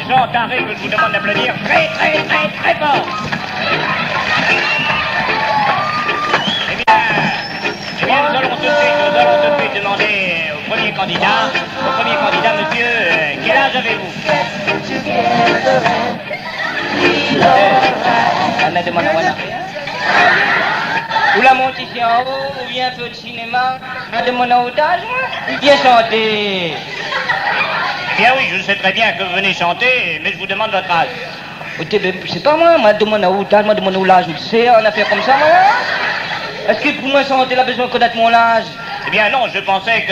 Jean Taré que je vous demande d'applaudir très très très très fort. Eh bien, nous allons tout de suite demander au premier candidat, monsieur, quel âge avez-vous? Ou la monte ici en haut, ou bien un peu de cinéma, de mon âge, moi? Bien chanter. Bien oui, je sais très bien que vous venez chanter, mais je vous demande votre âge. C'est pas moi de mon âge, je sais, en affaire comme ça, moi. Est-ce que pour moi chanter, il a besoin de connaître mon âge? Eh bien non, je pensais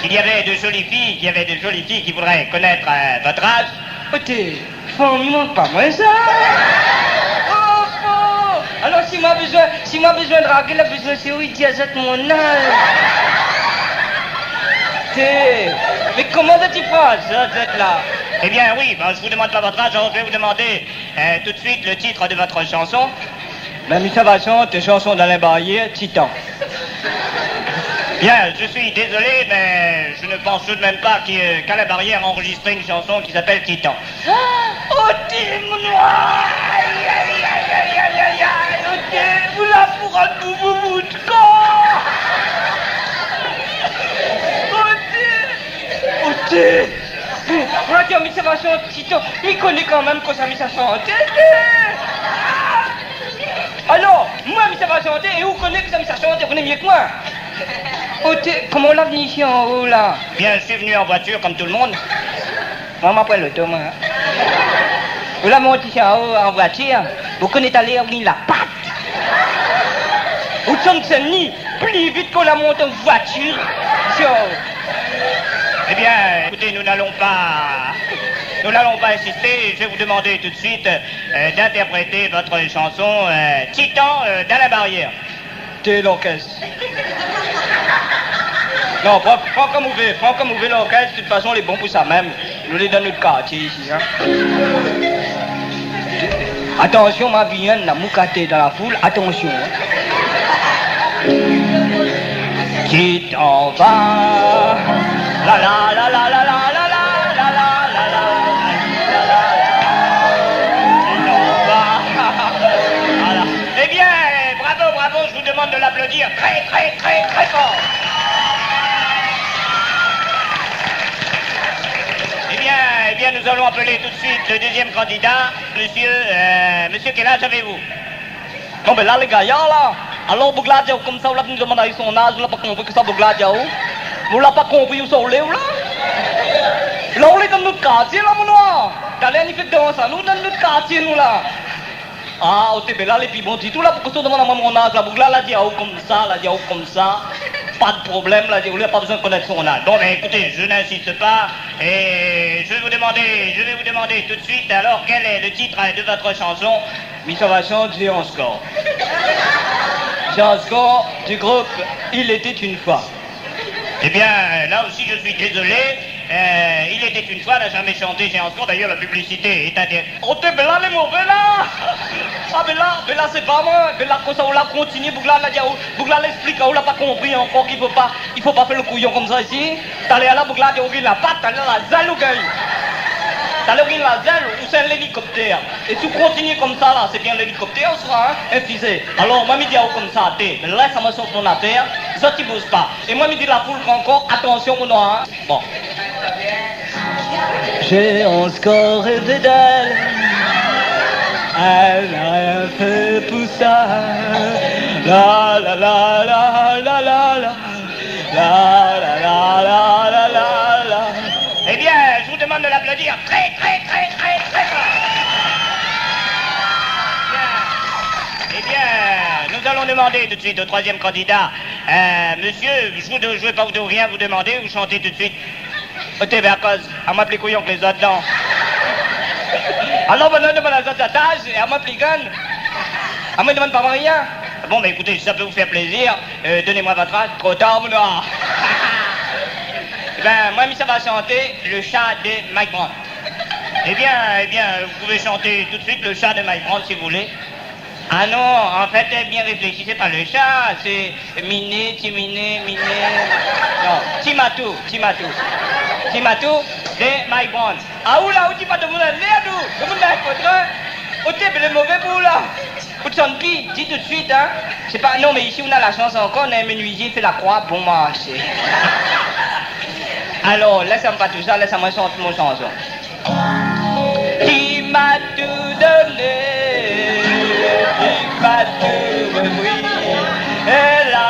qu'il y avait de jolies filles, qui voudraient connaître votre âge. Écoutez, faut m'y manque pas moi ça. Alors si moi besoin de draguer, la besoin c'est oui, diazette mon âge. Mais comment tu fais ça, cette là? Eh bien oui, je vous demande pas votre âge, alors je vais vous demander tout de suite le titre de votre chanson. Mamie Savation, tes chansons d'Alain Barrière, Titan. Bien, je suis désolé, mais je ne pense tout de même pas qu'Alain Barrière a enregistré une chanson qui s'appelle Titan. Oh, Tim noir! Aïe, aïe, aïe, aïe, aïe, aïe, aïe, ok, vous la pour un bout de corps! Oh, Tim! On a dit à Miss Savation, Titan, il connaît quand même que ça Miss Savation. Alors, moi, Miss Savation, et où connaît que ça Miss Savation, vous connaissez mieux que moi? Oh, comment on l'a venu ici en haut, là? Bien, je suis venu en voiture, comme tout le monde. Moi, m'appelle le Thomas. Vous l'avez monté ici en haut, en voiture. Vous connaissez aller à la patte. Vous sommes ni plus vite qu'on la monte en voiture. Eh bien, écoutez, nous n'allons pas insister. Je vais vous demander tout de suite d'interpréter votre chanson Titan d'Alain Barrière. T'es l'orchestre. Non, prends comme vous voulez l'orchestre, de toute façon, les bons pour ça même. Nous les donnons notre quartier ici, hein. Attention, ma vienne, la moucaté dans la foule, attention. Hein. Qui t'en va? La la la la la la la la la la la la. Eh bien, bravo, je vous demande de l'applaudir très très très très fort. Eh bien, nous allons appeler tout de suite le deuxième candidat. Monsieur, quel âge avez-vous? Non, mais là, les gars, là. Alors, vous l'avez comme ça, vous l'avez demandé son âge, vous l'avez pas compris que ça, vous l'avez vous l'avez pas compris où sont les, là? Là, on est dans notre quartier, là, mon noir. T'allais y faire dans ça, nous, dans notre quartier, nous, là. Ah, au là, les puis bon, dis tout là, pour que ça demande à mon âge, là, vous l'avez dit, comme ça. Pas de problème, là, vous n'avez pas besoin de connaître son âge. Bon, mais écoutez, je n'insiste pas, et je vais vous demander tout de suite, alors, quel est le titre de votre chanson? Miss Savation, Géant Score. Géant Score du groupe Il était une fois. Eh bien, là aussi, je suis désolé. Il était une fois, n'a jamais chanté Géant Score. D'ailleurs, la publicité est intéressante. Oh, t'es là, les mauvais, là! Ah, mais là, c'est pas moi. Mais là, comme ça, on l'a continué. Bougla l'explique, on l'a pas compris encore qu'il faut pas faire le couillon comme ça ici. T'allais là, Bougla, t'as la patte, t'allais la zèle ou gagne. T'allais la zèle ou c'est un hélicoptère. Et si tu continues comme ça, là, c'est bien l'hélicoptère, on sera un fusée. Alors, moi, je dis comme ça, mais là, ça me sauve mon affaire. Ça, tu bouges pas. Et moi, je dis la foule encore, attention, mon noir. Bon. J'ai encore rêvé d'elle. Elle n'a rien fait pour ça. La la la la la la la. La la la la la la la. Eh bien, je vous demande de l'applaudir très très très très très fort. Eh bien, nous allons demander tout de suite au troisième candidat. Monsieur, je ne vais pas rien vous demander, vous chantez tout de suite. T'es à cause, à m'appeler couillon que les autres dents. Alors, maintenant, demande à les autres attaches, et à m'appeler gun. À moi, demande pas rien. Bon, mais écoutez, si ça peut vous faire plaisir, donnez-moi votre âge, trop tard, mon noir. Eh bien, moi, ça va chanter le chat de Mike Brandt. Eh bien, vous pouvez chanter tout de suite le chat de Mike Brandt, si vous voulez. Ah non, en fait, bien réfléchi, c'est pas le chat, c'est Miné, Timiné, Miné. Non, Timatou, Timatou. Timatou, c'est my one. Ah ou là, où tu vas te vous aller à nous? Vous n'avez pas trop. Où t'es le mauvais bout là? Où tu en pis? Dis tout de suite, hein. C'est pas, non, mais ici on a la chance encore, on a un menuisier fait la croix pour marcher. Alors, laisse-moi pas tout ça, laisse-moi chanter mon chanson. Qui m'a tout donné, qui m'a tout donné, et la.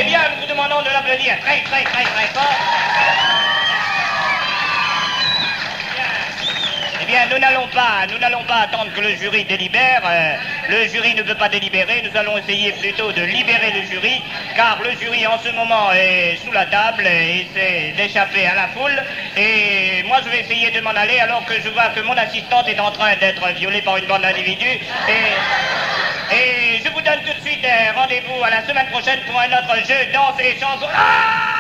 Eh bien, nous vous demandons de l'applaudir très fort. Eh bien, nous n'allons pas attendre que le jury délibère. Le jury ne veut pas délibérer. Nous allons essayer plutôt de libérer le jury, car le jury en ce moment est sous la table et essaie d'échapper à la foule. Et moi, je vais essayer de m'en aller alors que je vois que mon assistante est en train d'être violée par une bande d'individus. Et je vous donne tout de suite rendez-vous à la semaine prochaine pour un autre jeu, danse et chanson. Ah!